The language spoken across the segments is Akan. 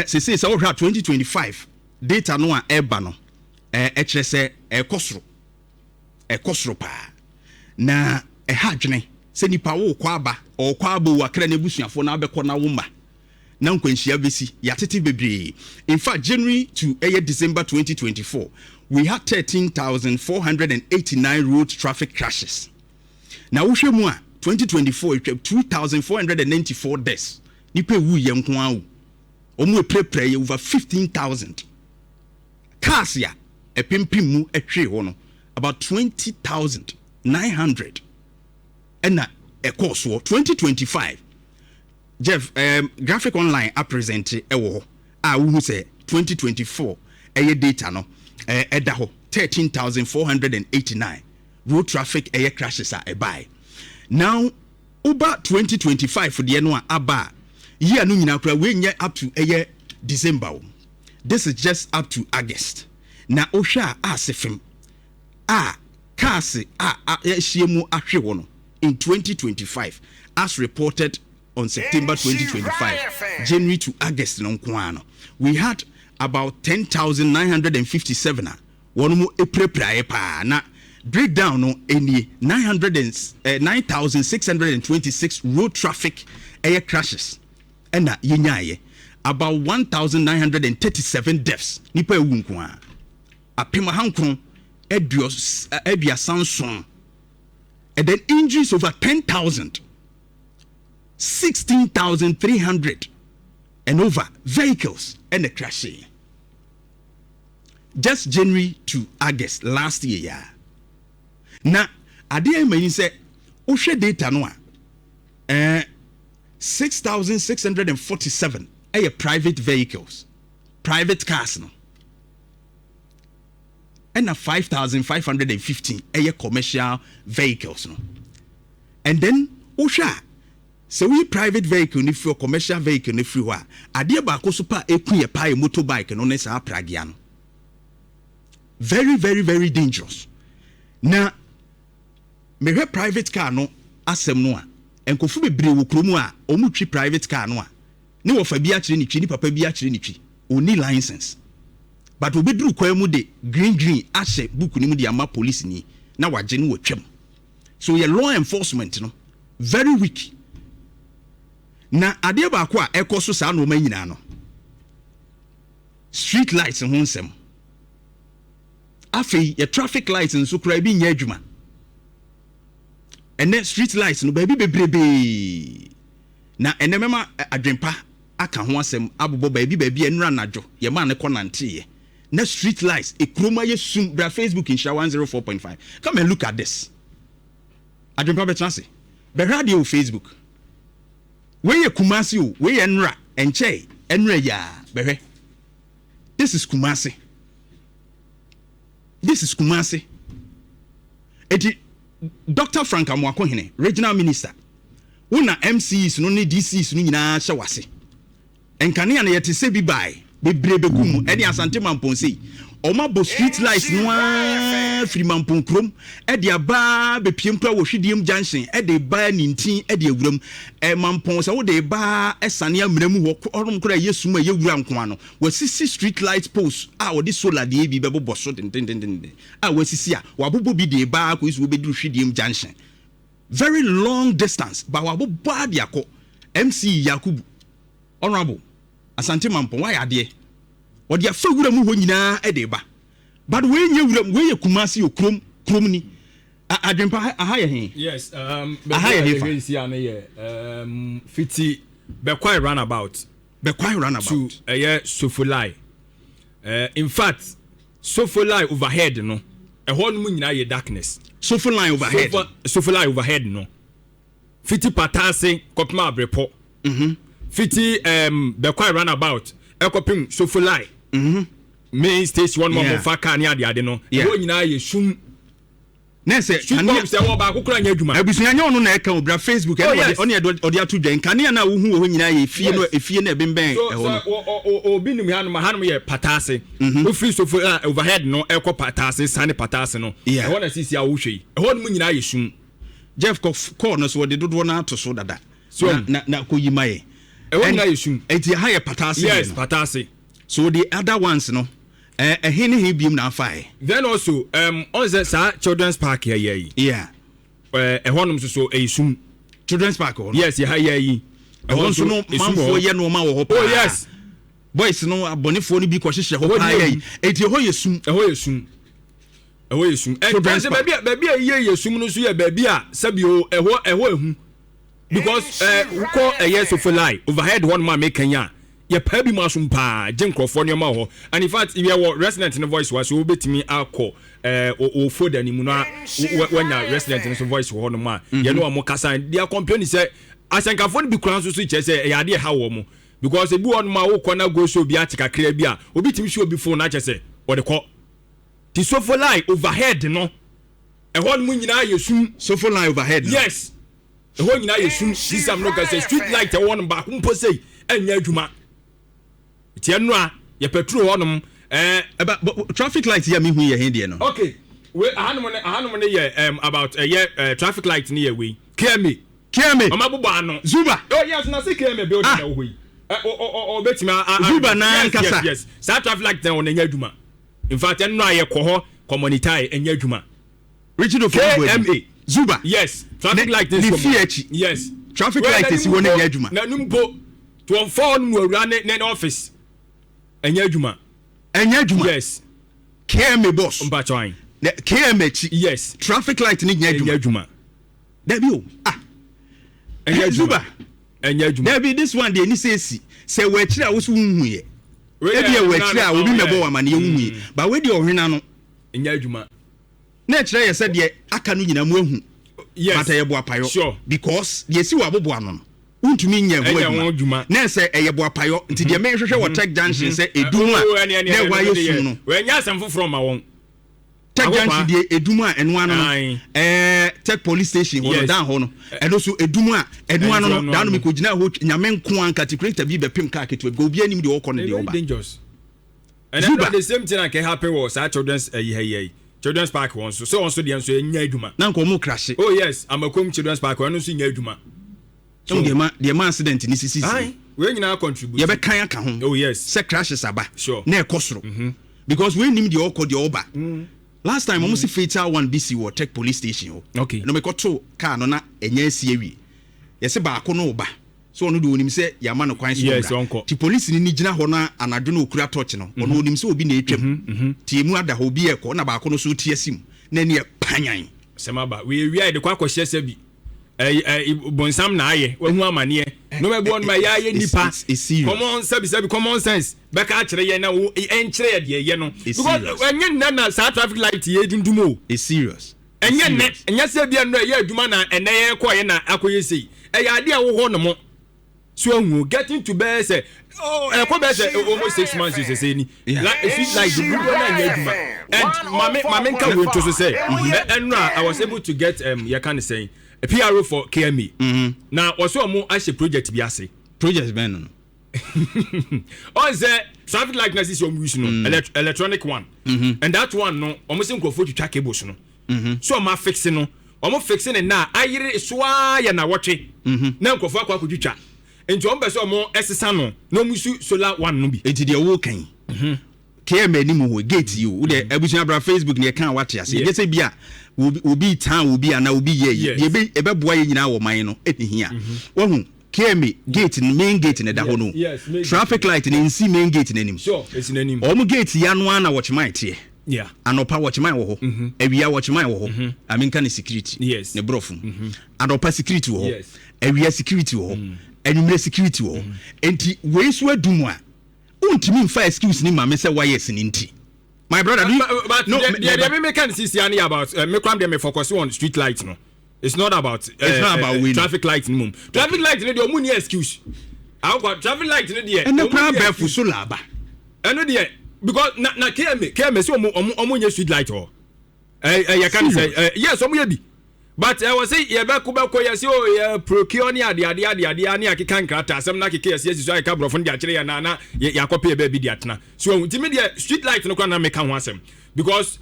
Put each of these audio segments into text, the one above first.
say 2025 data no a eba no ekire se ekosro pa na hadwene se nipa wo kwa aba o kwa aba wo akra na busuafo na abekọ na wo ma na nkwanhia besi yatete bebre. In fact, January to December 2024 we had 13,489 road traffic crashes. Now we show more 2024 2,494 deaths. Nipa wu ye nko awu omu prepare over 15,000 cars ya epempim mu etwe ho no about 20,900 and a course 2025 Jeff graphic online a present ewo a wo say 2024 data no eda ho 13,489 road traffic crashes are buy. Now over 2025 for the no aba year no nyina kra we nye up to December. This is just up to August. Na ohwa asefem cars ehyiemu ahwe wo no in 2025 as reported on September 2025 January to August no nkoano we had about 10,957 one mo epreprai pa na breakdown no any 9,626 road traffic air crashes and na yenyaye about 1,937 deaths nipa ewu nkoa apema hankron ebia sanson and then injuries over 10,000 16,300 and over vehicles and the crashing just January to August last year. Yeah. Now, ade many say ohwe data no 6,647 private vehicles, private cars no, and 5,515 commercial vehicles no, and then ohwa so we private vehicle if your commercial vehicle if you are ade ba ko so pa ekuye pa motorbike no nesa pragia no very very very dangerous. Na me hwe private car no asem no a enkofu bebre wo kromu a omutwi private car no a ne wo fa bi a kire ni twi ni papa bi a kire ni twi oni license but obedru kwa mu de green ahye book ni mu de ama police ni na waje no watwam. So your law enforcement no very weak. Na ade ba ko a ekoso sa no ma nyina no street lights ho nsem afei your traffic lights nso kura bi nya adwuma ene street lights no baabi bebrebe na ene mema adwempa aka ho asem abobo baabi enura najo ye ma ne konante ye na street lights ekroma ye sum bra Facebook in Nhyira 104.5 come and look at this adwempa be chance be radio Facebook we ye Kumasi o we ye nra enche enra ya behwe this is Kumasi eti Dr. Frank Amwakohene regional minister una MCs no ne DCs no nyina hye wase enkane ya na yete se bi bai bebrebe gum ene asante mamponse omabo street lights no free mampon krom ede aba be piempra wo hwediem junction ede ba nintin ede awuram mampon se wo de ba esane amramu wo orom kora yesum a yewura nko ano wasisi street light post a wo de solar de bi bebo so den a wasisi a wabobo bi de ba ko isu wo beduru hwediem junction very long distance ba wabobo ade akọ MC Yakubu honorable asante mampon wa yade odi afa wura mu ho nyina edeba but we nya wura we ye Kumasi okrom ni adwempa aha ye he yes aha ye he si ana ye fiti be quite runabout to Sofulai in fact Sofulai overhead no ho no nyina ye darkness Sofulai overhead no fiti patase kopma abrepo fiti be quite runabout ekopim Sofulai main station one more faka ni ade no wo nyina ye sum na se kan se wo ba kokora nya adwuma abusunya nya ono na eka obra Facebook oni odi atu dwen kan na wo hu wo nyina ye efie na ebemben obi nim hanum ye patase wo free Sofulai overhead no ekọ patase sane patase no ho na sisi a wo hwe ho no nyina ye sum Jeff call no so de dodo na to so dada so na ko yimaye ɛhɔ nyinaa yɛ sum eti ha yɛ patase yes patase so the other ones no ɛhe ne he biem na afae then also on the children's park here yeah ɛhɔ nom so ɛyɛ sum children's park hɔ yes yɛ ha yɛ ɛhɔ nso no manfoɔ yɛ no ma wɔ hɔ oh yes boys no abɔnefoɔ no bi kɔhyehyɛ hɔ paa yɛ eti ɛhɔ yɛ sum children's park baabi a yɛ sum no so yɛ baabi a sabio ɛhɔ ehu because wokɔ ɛyɛ sofolai overhead one ma make Kenya yɛ paa bi ma so paa gye nkurɔfoɔ nneɛma wɔ and in fact yɛ wɔ resident no voice wa so wobɛtumi akɔ o folder ni mu na wanya resident no so voice wɔ hɔ no ma yɛ no ɔmo kasa dia complain sɛ asankafo no bi kura nso so kyerɛ sɛ ɛyɛ ade ha wɔ mo because ebi wɔ no ma wokɔ na go so bi ate kakra bi a obi timi hwe obi phone na kyerɛ sɛ wɔde kɔ ti sofolai overhead no ɛhɔ no mu nyinaa yɛ sum sofolai overhead no yes ɛhɔ nyinaa yɛ sum sisam no ka sɛ street light ɛwɔ no baako mpo sei ɛnyɛ adwuma tie no a yɛ petrol hɔ nom traffic light yɛ me hu yɛ he deɛ no okay we ahanom ne yɛ about traffic light ne yɛ we KMA ɔma bobɔ ano Zuba oh yes na se KMA building na wo yi betimi Zuba na nkasa yes sa traffic light na wɔn nyɛ adwuma in fact ɛno a yɛ kɔ hɔ community ɛnyɛ adwuma Richard of KMA Zuba yes traffic light is from yes traffic light is one nyɛ adwuma na numpo to on phone mu awura ne office ɛnyɛ adwuma yes KMA boss mpatwan KMA chi yes traffic light ni nyɛ adwuma dabi o ɛnyɛ Zuba ɛnyɛ adwuma dabi this one dey ni say si sɛ wɔ akyire a wo so hunhu yɛ ebi wɔ akyire a obi mɛbɔ wa ma ne hunhu yɛ ba we dey ɔhwena no ɛnyɛ adwuma na akyire yɛ sɛ deɛ aka no nyina mu ahu yes mata yɛ bo apayo sure because deɛ si wɔ abobo ano untumi nyɛ ho adwuma na sɛ ɛyɛ bo apayo nti deɛ mehwehwɛ wɔ tech junction sɛ edum a na ɛwɔ ayɛ sum no wɔanya asɛm foforɔ ma wɔn tech junction deɛ edum a ɛno ano no tech police station wɔ down hɔ no ɛno so edum a ɛno ano no down no mekɔgyina hɔ nyame nko anka tikreta bi bɛpem kaa ketewa bi obi anim deɛ wɔkɔ no deɛ ɔba dangerous and then the same thing can happen was children's children's park one so also the answer nya adwuma na nko mo crash oh yes amakom children's park one so nya adwuma so the accident ni sisi we nyina contribute ye be kan aka ho oh yes say crashes aba sure na ekosoro because we nim the okọ the oba last time almost fatal one BC wo tech police station okay no me koto car no na enya asie wi ye se ba ko no oba so ono de onim se yama no kwan so yes onko ti police ni gina ho na anadwo na okura torch no ono onim se obi na etwam ti emu ada ho bi ekọ na ba ko no so ti asim na ne panyan sema ba we wi de kwa kwahye se bi bonsam na aye wahu amane no me bo on ma ya ye nipa common sabi common sense be ka kire ye na wo enkire ye de ye no because enye na sa traffic light ye dundumo is serious enye se bia no ye adwuma na ene ye ko ye na akoye sei e ya de wo ho no mo so hu getting to be say oh ko be say almost 6 months you say ni like it's like the good na ye adwuma and mama nka we to so say and I was able to get you can say a PRO for KME. Now also mo ahye project bi ase. Project ben no. On say traffic light is your use no electronic one. And that one no almost nkrofo twitwa cables no. So ma fix no. Omo fixing it na ayire soa ya na wotwe. Na nkrofo akwa twitwa. Enti on be so omo esesa no no musu solar one no bi. Enti de wo kan. KME ni mo gate you. Wo de abusia bra Facebook ne kan wate ase. Je say bia obi tan obi ana obi ye ye ebe boa ye nyina wo man no ehia wohu KMA gate main gate ne da ho no traffic light ne nsi main gate nanim sure esi nanim omo gate ya no ana watchman tie yeah anopa watchman wo ho awia watchman wo ho aminka ne security ne brofu anopa security wo ho awia security wo ho anumre security wo ho enti we so adum a untimi mfa excuse ni ma me se why yes ni nti. My brother, but no, me can see about me cram them focus on street lights no. It's not about traffic lights no. Traffic lights no dey omu excuse. I got traffic lights no dey. And the plan be for so laba. And no dey because na KMA so omu street light oh. You can say yes omu be. But I was say ye be ko yes oh procure ni ade ni akeka nkrata asem na keke yes so I ka brofo ndi akire ya na ya kope be bi di atena so ntimi dey street light no kwa na make ho asem because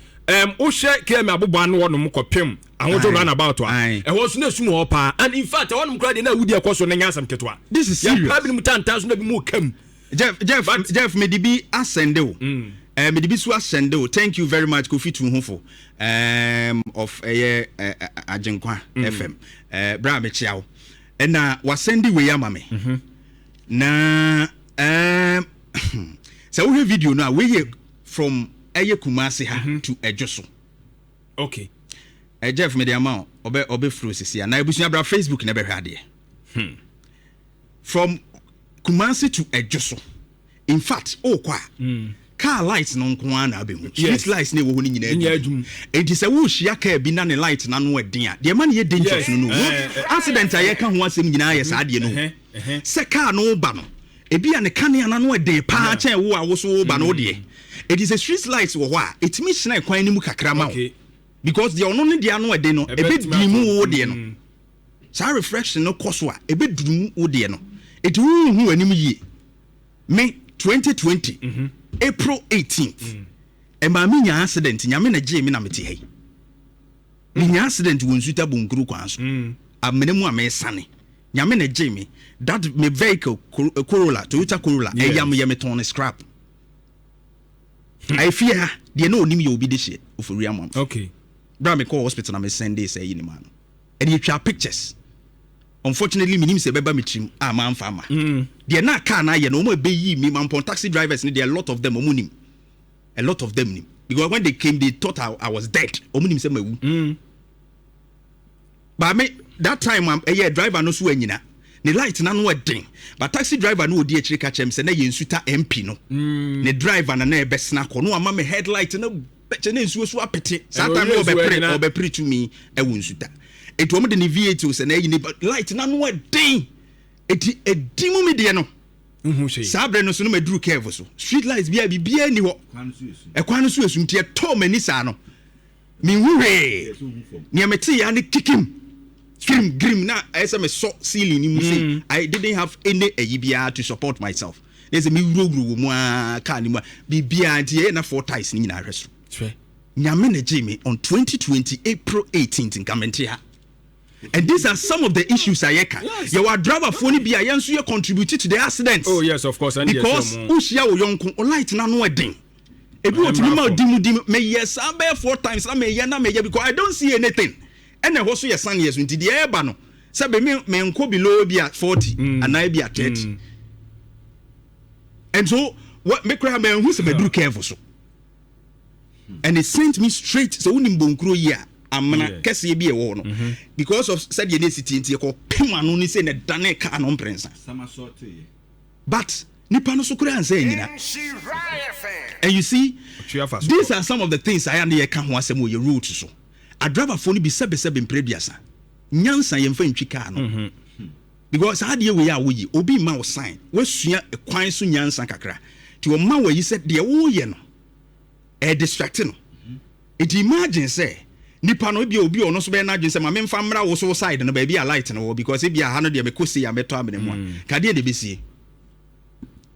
o share km abobo anu wonum kopem ahojo run about wa e ho so na sum ho pa and in fact wonum kra de na wudi akoso na nyasam ketwa this is serious ya problem mutantan so na bi mu kam Jeff me dibi asende o me dibi so asende o thank you very much Kofi Tunhofo of Ajenkwa FM bra me chiao na wasende we yama me na so we video now we from Kumasi ha to Ejoso. Okay. Jeff me the amount obe fro sisi na ebusu bra Facebook na be hwade. From Kumasi to Ejoso. In fact, kwa car lights no nko na be hu. Street lights na wo ho ni nyina adum. Enti se wo hia car bi na ne light na no edin a. De man ye dangerous no. Accident aye ka ho asem nyina ye sa de no. Se car no ba no. Ebi a ne kane na no edin pa chen wo a wo so ba no de. It is a street lights wo ho it means na kwan ni mu kakra ma wo because the ono ne dia no ede no ebe dimu wo de no sa reflection no koso a ebe dumu wo de no it hu anim yie me 2020 April 18th e ma mi nya accident nyame na je mi na meti hei mi nya accident wo nsuta bonkuru kwan so amene mu amesane nyame na je mi that me vehicle Corolla Toyota Corolla e yam ye me ton scrap I fear they no nim you be this shit for real mom. Okay. Bra me call hospital na me send this say you man. And you try pictures. Unfortunately me nim say beba me trim man farmer. They na car na ye no mo be yi me man pon taxi drivers ni there a lot of them omunim. A lot of them nim. Because when they came they thought I was dead. Omunim say mawu. But me that time am driver no so anyina. Ne light na no edin but taxi driver no odi akiri ka chem se na yensuta MP no ne driver na e besna ko no ama me headlight na beche na ensuo so apete satan no be pre to me e wonsuta eto mo de ne V8 se na yi ne light na no edin eti edimu me de no sabre no so no maduru curve so street lights bia ni ho ekwan so esum tie to mani sa no me huwe ne mete ya ne kikim grim na esa me so ceiling ni mu say I didn't have any ayibia to support myself. There's a me wuro mu aka ni mu bibia antie na four ties ni na hweso. Nyame na Jimmy on 2020 April 18th in Kamentia. And these are some of the issues ayeka. Yes. Your driver phone bia yenso you contributed to the accidents. Oh yes, of course. And because ushia wo yonko light na no edin. Ebi wot mi ma dimu me yes am four times na me because I don't see anything. And I also yes san years into the eba no say be me nko below be at 40 and I be at 30 and so what me cry me who say me do careful so and it sent me straight so unim bonkro yi a amana kese bi e wo no because of said ye necessity nti e ko pema no ni say na dane ka no mprensa sama sort but nipa no so kura ansa nyina and you see these are some of the things I am here ka ho asem wo ye route so a driver phone be sebe mpreduasa nyansa yemfa ntwika no because how dey we are we obi ma wo sign we sua ekwan so nyansa kakra ti o ma wo yi said dey wo ye no e distract no it imagine say nipa no bi obi ono so be na adwen say ma memfa mra wo so side no ba bi a light no because e bi a ha no dey me kosi ya meto amene mu ka dey de besie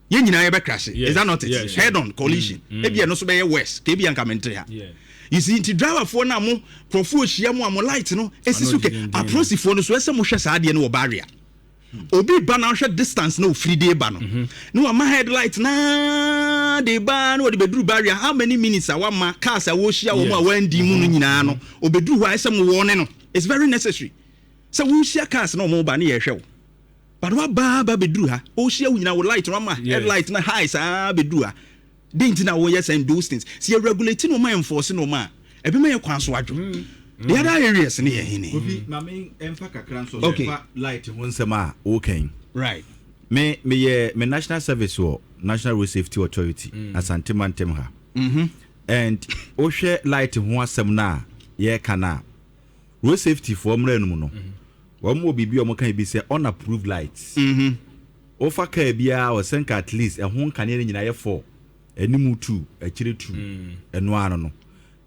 ye nyina ye be crash is that not it head on collision e bi no so be west ke bi an commentary ha you see the driver for na mo profo hia mo am light no esisuke approach for no so ese mo hwe saade no barrier obi ba na hwe distance no free day ba no no am headlight na de ba no de beduru barrier how many minutes a ma cars a wo hia wo mo a wandi mu no nyina no obeduru ho ese mo wo ne no it's very necessary so wo hia cars no mo ba na ye hwe wo but wa ba beduru ha o hia wo nyina wo light no ma headlight na high sa beduru ha didn't know yes and those things. See, regulating no man enforcing no man. Every man can swatch. The other areas near him. Okay. Light once a ma. Okay. Right. Me National Service or National Road Safety Authority as anti-mantemha. And Oshe light once a na ye kana. Road safety for Mrenuno. One will be be say unapproved lights. Ofa Kabia or Senka at least a home Canadian in I4. Enimu 2 achire 2 eno ano no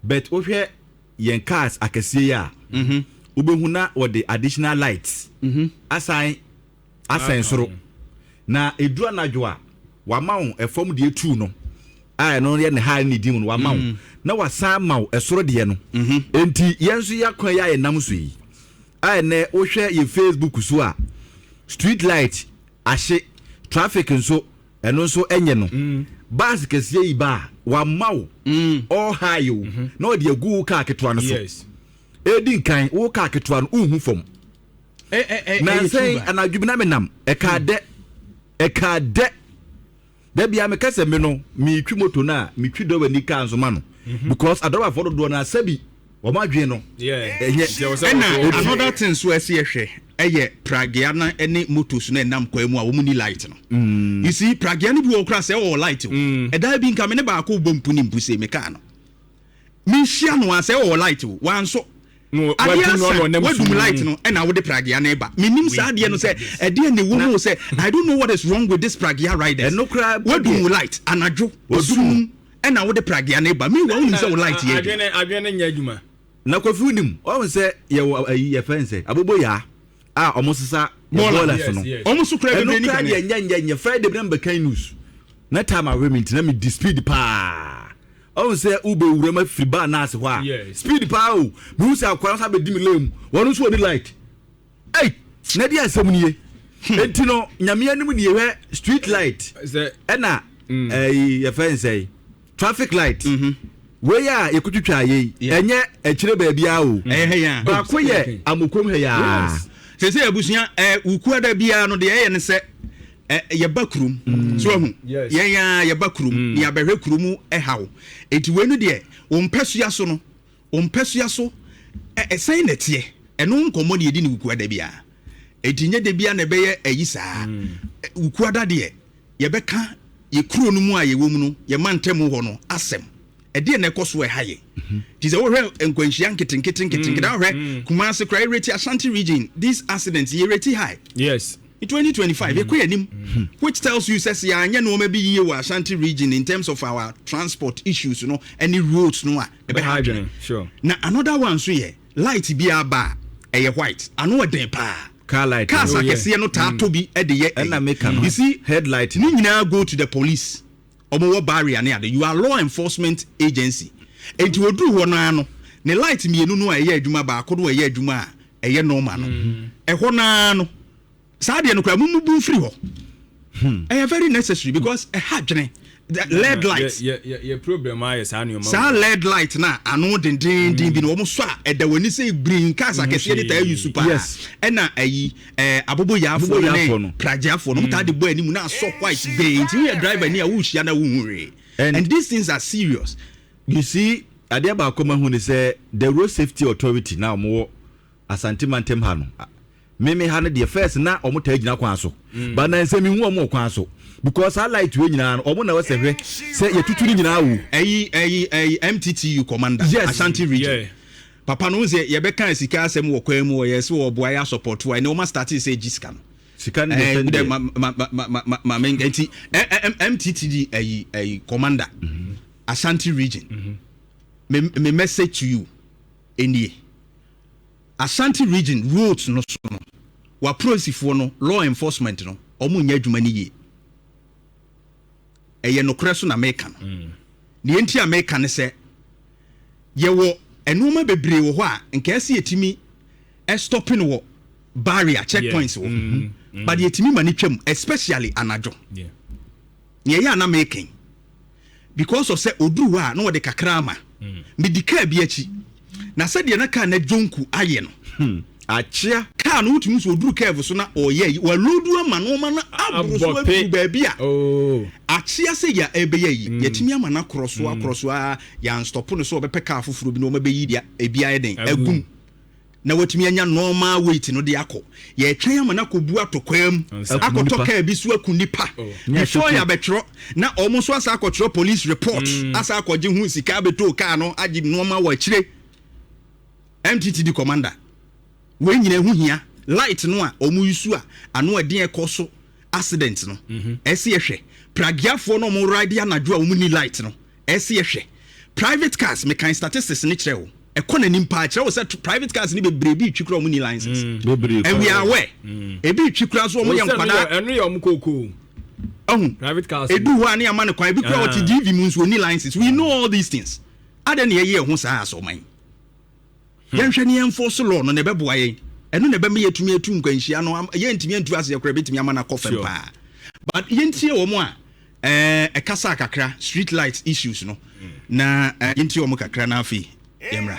but ohwe yen cars akese ya ubehu na with the additional lights assign soro na edura nadwo a wa mawo efom de 2 no ai no ye ne high need mu no wa mawo na wasan ma esoro de no enti yenso yakwan ya enam so yi ai ne wo hwe ye Facebook so a street light ahye traffic nso eno nso enye no bus kese yi ba wa mawo all high na odi agu ka ketwa no so edi nkan wo ka ketwa no uhu fom na say anadwubi na menam eka de da bia me kase me no me twi moto na me twi do wani ka nso ma no because adoba for do na sabi wo ma dwe no another thing so ese ehwe eye pragiana ene motos na enam kwa mu a wo mu ni light no you see pragiana bi wo kra say wo light e da bi nka me ne ba ko bompu ni mpuse me ka no me hia no a say wo light wan so no wadum light no and I would the pragia neighbor minim sa de no say e de ne wo mu say I don't know what is wrong with this pragia riders no cry wadum light anajo wadum and I would the pragia neighbor me wo say light here adwene nya adwuma na kofi nim o say ye fence abobo ya omo sesa ballers no omo so cry be ni kan nya Friday be na kan news na time away me na me dispute pa oh say ube urema friba na ase ho a speed pa o me say akwara sa be di me lem wonu so oni light hey na dia asem nie enti no nyame anim ne ye street light na ye fan say traffic light we ya ekutwitwa ye enye akire ba bia o ba ko ye amokom he ya se abusuan ukuwa da bia no de ye ne se ye bakrum so hu ye bakrum ya behwe krumu hawo enti wenu de wo mpesua so no wo mpesua so sen netie eno nkomo de yedi ne ukuwa da bia enti nye de bia na be ye ayi saa ukuwa da de ye beka ye kuro no mu a ye wo mu no ye mantemu ho no asem ede na ekoso haye ti se wo hwe enkwanhia nketenkete da hwe kuma se cry rate Ashanti region these accidents ye rate high yes in 2025 which tells you says ya anya no maybe ye wa Ashanti region in terms of our transport issues you know any roads no a happening sure na another one so ye light bi aba e white ano den pa car light cars akese no ta to bi e de ye na make you see headlight ni nyina go to the police omo barrier na you are law enforcement agency enti oduru ho no ano ne light mienu no a ye adwuma ba akodo a ye adwuma a ye normal no e ho na no Sadia no kra mumu bu free ho. Very necessary because a hadwene LED light. Yeah problem I is anu sa LED light na anu den bi no so a e da wani say green cars akese de ta use super. Yes. E na ayi abobo ya afo no prajafo no ta de bo animu na so white bay. Nti we driver ni a wo hia na wo hunre. And these things are serious. You see ade ba akoma hu ni say the road safety authority now mo Asante Mantem ha no. Meme ha ne the first na omo ta gina kwan so but na nsemi hu omo kwan so because I like to nyina omo na wase hwe say ye tutu nyina wu ayi MTTU commander Ashanti region papa no say ye be kan sika asem wo kwan mu ye se wo boa ya support wa ne o ma start say gisika no sika ne ma mengenti MTTD ayi commander Ashanti region me message to you enie Ashanti region roads no so no wa prosifo no law enforcement no omo nya adwuma ni ye eye no kreso na meka no ne enti America ne se ye wo enuma bebre wo ho a nka ese yetimi stopping wo barrier checkpoints wo but yetimi mani twam especially anajo ye ya na making because of say oduru a no wo de kakra ma medika bi achi na said na ka na jonku aye no achia ka no utumi so oduru curve so na oye wa lodu ama no ma na abro so abu baabi a achia se ya ebe yi yetimi ama na cross a ya stop no so obepe ka afufuro bi no ma be yi dia ebia eden agum na watumi anya normal weight no de akọ ye twan ama na kobu atokwam akoto ka bi so akunipa before ya betro na omo so asa akotro police report asa akoje hu sika beto ka no agi normal wa kire MTTD commander we nyina hu hia light no a omu yusu a ano eden ekoso accident no ese yehwe pragiafo no mo ride anadwo a omu ni light no ese yehwe private cars me kan statistics ni kire wo ekona ni mpa kire wo say private cars ni bebrebe twikura omu ni license and we are aware ebi twikura so omu yam kwada enu ye omu koko private cars edu ho ani ama ne kwan ebi kura what DV mu nso ni license we know all these things ada ne ye ho saa so man yɛnhwɛ ne enforce law no ne bɛboa yɛn ɛno ne bɛma yɛtumi atu nkwanhyia no yɛntumi antu ase yɛkora bɛtumi ama na kɔfɛ paa but yɛntie wɔ mu a ɛkasa kakra street light issues no na yɛntie wɔ mu kakra na afei yɛmra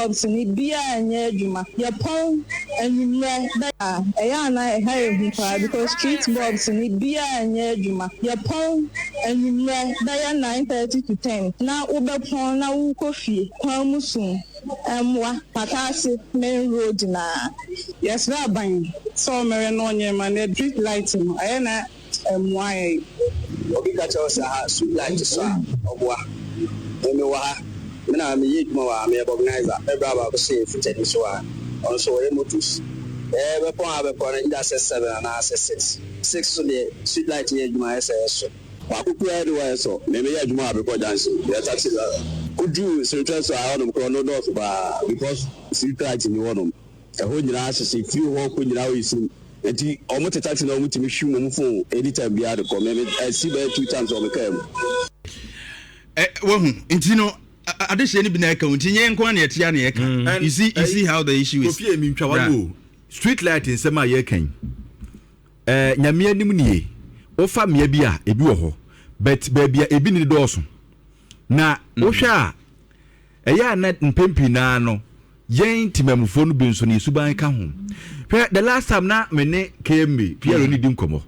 Obsini bia nye adwuma yɛpɔn anwummerɛ da ɛyɛ na ɛha yɛ pa because street bobs ni bia nye adwuma yɛpɔn anwummerɛ da yɛ 9:30 to 10 na wobɛpɔn na wokɔ fie kwan mu sum ɛmmoa patase main road na yɛsrɛ aban sɛ ɔmɛrɛ no ɔnyɛ ma na street light no ɛyɛ na ɛmmoa yɛ obi ka kyerɛ sɛ ha street light so a ɔboa ɛmɛ wɔ ha na me yit mo wa me organizer ebra ba say fitted so a on so we motus be pon na 7 and 6 so the street light here adwuma so wa kuku e do wa so me adwuma be ko dance the taxi could do central so I on no do ba because street light ni wonom e ho nyina asese free ho ko nyina we sim enti o mo taxi na o mutimi hwu mo phone anytime bia de ko me see by 2 times o me kam wahu enti no adehye ni bi na account nye nko na etia na yeka you see how the issue is Kofi emi ntwa wado street light nsem a yekan nyame anim nie wo fa mea bi a ebi wo ho but baby a ebi ni dooso na wo hwa a eya na mpempi na no yen timamfo no bi nso ne suban ka ho hwe the last time na me ne KMB Pierre ni di nkomo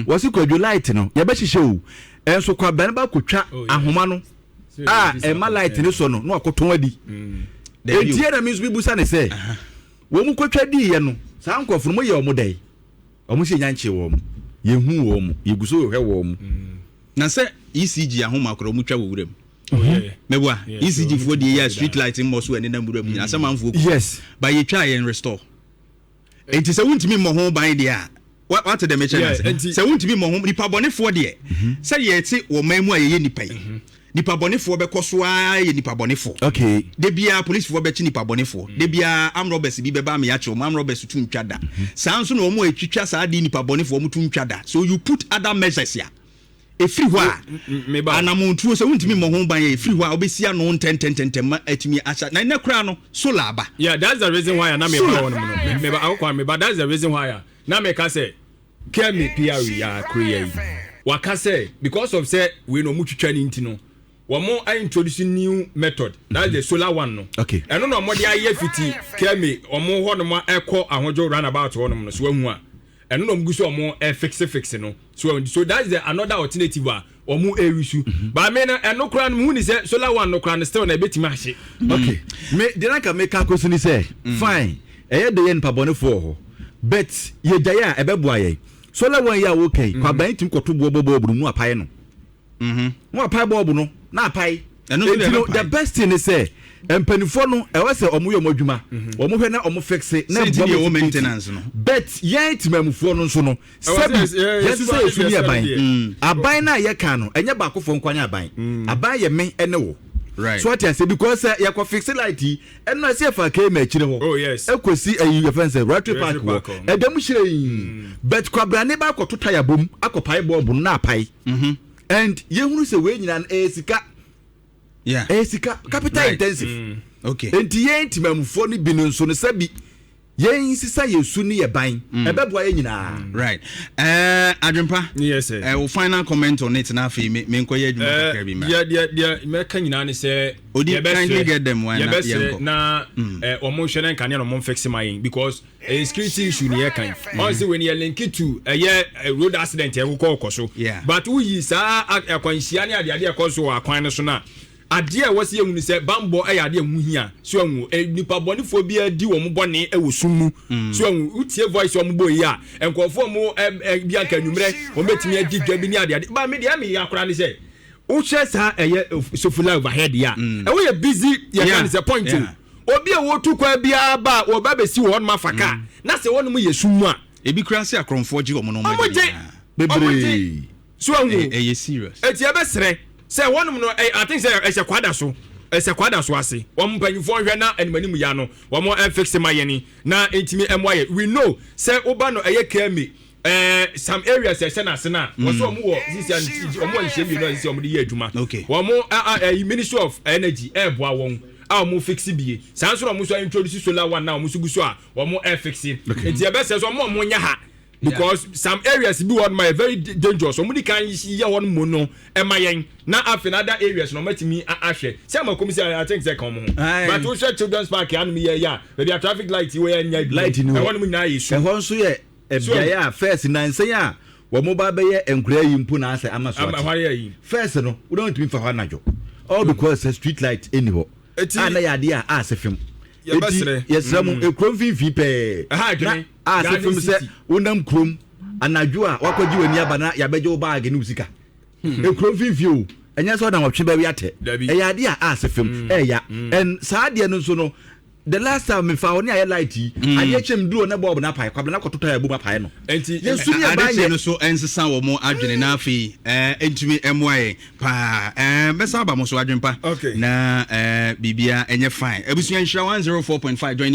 wo se kwadwo light no ye be hihye o enso kwa ban ba kotwa ahoma no ema light ni so no no akoton adi entie na means bi busa ne se wo mu kotwa di ye no saa nkofo mo ye o mo dai o mo se nyanche wo mo ye hu wo mo ye guso hwe wo mo na se ECG ahoma akoro mu twa wo wuram mebwa ECG fo di ya street light mo so ene na wuram nyina asamanfo yes ba ye twa ye restore enti se wuntimi mo ho ban dia what the mention se wuntimi mo ho nipa bonefo de se ye ti wo man mu a ye nipa yi nipa bonefo be koso a ye nipa bonefo okay de bia police fo be chi nipa bonefo de bia am robbers bi be ba me ya che am robbers tu ntwada sanso na omo etwitwa sa di nipa bonefo omo tu ntwada so you put other measures here efiri ho a anamontuo se wuntimi mo ho ban ye efiri ho a obesia no 10 ma atimi acha na ne kra no solar ba yeah that's the reason why na me ba won no me ba akwa me ba that's the reason why na me ka say kemi PR ya create waka say because of say we no mutwitwa ni ntino Wamo I introduce new method. That's the solar one no. Okay. And no more the fiti kemi omo ho no ma ekọ ahojo roundabout ho no so ahu a. And no mguso omo fix no. So that's the another alternative a omo ewisu. But I mean no kra no hu ni say solar one no kra no still na betimi ahye. Okay. Me the like make akoso ni say fine. Eye de yen pabonefo ho. But ye jaya ebeboa ye. Solar one ya okay. Kwa ban tim koto bobo mu apae no. Mo apae bobo no. Na pai the best thing is say empanifo no e we say omo yo modwuma omo hwe na omo fixe na bo maintenance no but yen timamfo no nso no sabi yes say esu ni aban na ye kan no enye ba akofo nkwanya aban ye me ene wo right so what I say because ye ko fixe light e no say fa ka ma chire ho oh yes ekosi ayi ye fence rotary park wo edam hire but kwabrane ba akoto tire bom akopai bomb na apai and ye hunu se we nyina esika yeah esika capital intensive okay enti ye ntimamfo ni bi no nso no sabi ye insisa yesu ni ye ban ebeboa ye nyina right adwempa yes sir we final comment on it na afi me nkoye adwuma kakra bi ma yeah me kan nyina ne se odi kindly get them one na omo hwe na kan na omo fix my because security issue ni ye kan once when you link it to road accident e ko koso but we yi sa akwanhia ne ade e koso akwan ne so na ade wose ye hunu se bambo ade hu hia so hu nipa bonifo bia di wo mbone e wosumu so hu utie voice wo mbo yi a enkofo mu bia kan nwumre wo metimi adi dwa bi ni ade ba me dia me yakora ne se wo che sa eye sofula overhead ya e wo ye busy ye kan se point obi e wo tu kwa bia ba wo ba besi wo ma faka na se wonu mu yesumu a ebi kura se akromfo gi wo no mo bebre so hu e serious eti e be sere say one no I think say e kwada so ase won mpanyifo hwe na animanim ya no won fix my yeni na entimi emoye we know say oba no eye kemi some areas ɛhyɛ n'ase na wɔsɔ ɔmo wɔ sisi ɔmo wɔ nhyɛn bi na sisi ɔmo de yɛ adwuma wɔn ministry of energy ɛɛboa wɔn a ɔmo fixi bie saa nso na ɔmo so introduce solar one na ɔmo so gu so a ɔmo ɛɛ fixi eti ɛbɛsɛ so ɔmo nya ha because some areas bi wɔn ma yɛ very dangerous ɔmo di kan yɛ wɔn mu no ɛma yɛn na afei na other areas na ɔmo ti mi ahwɛ sɛ ɔmo komi sɛ I think sɛ kan mo ho but o hwɛ children's park anum yɛ yɛ a baabi a traffic light wɔ yɛ nya bi ɛhɔ nom nyinaa yɛ su ɛhɔ nso yɛ ɛbiayɛ a first nansan a wɔn mo ba bɛyɛ nkura yi mpo na asɛ ama so ati first no we don't tumi fa hɔ anadwo all because street light ɛni hɔ a na yɛ adeɛ a asɛ fam eti yɛsrɛ mu ekuro mfimfini pɛɛ na asɛ fam sɛ wonam kurom anadwo a wakɔgye w'ani aba na yɛabɛgye wo baage ne wo sika ekuro mfimfini o ɛnyɛ sɛ ɔna wɔtwe bɛwi atɛ ɛyɛ adeɛ a asɛ fam ɛyɛ and saa adeɛ no nso no the last time me found near light adeɛ kyem duro na bob na pae kwabena kototo ya buma pae no enti yesu ne ba ye no so ensesa wo mo adwene na afi entumi emoaye pa besa ba mo so adwempa na bibia enye fine abusua nhira 104.5 join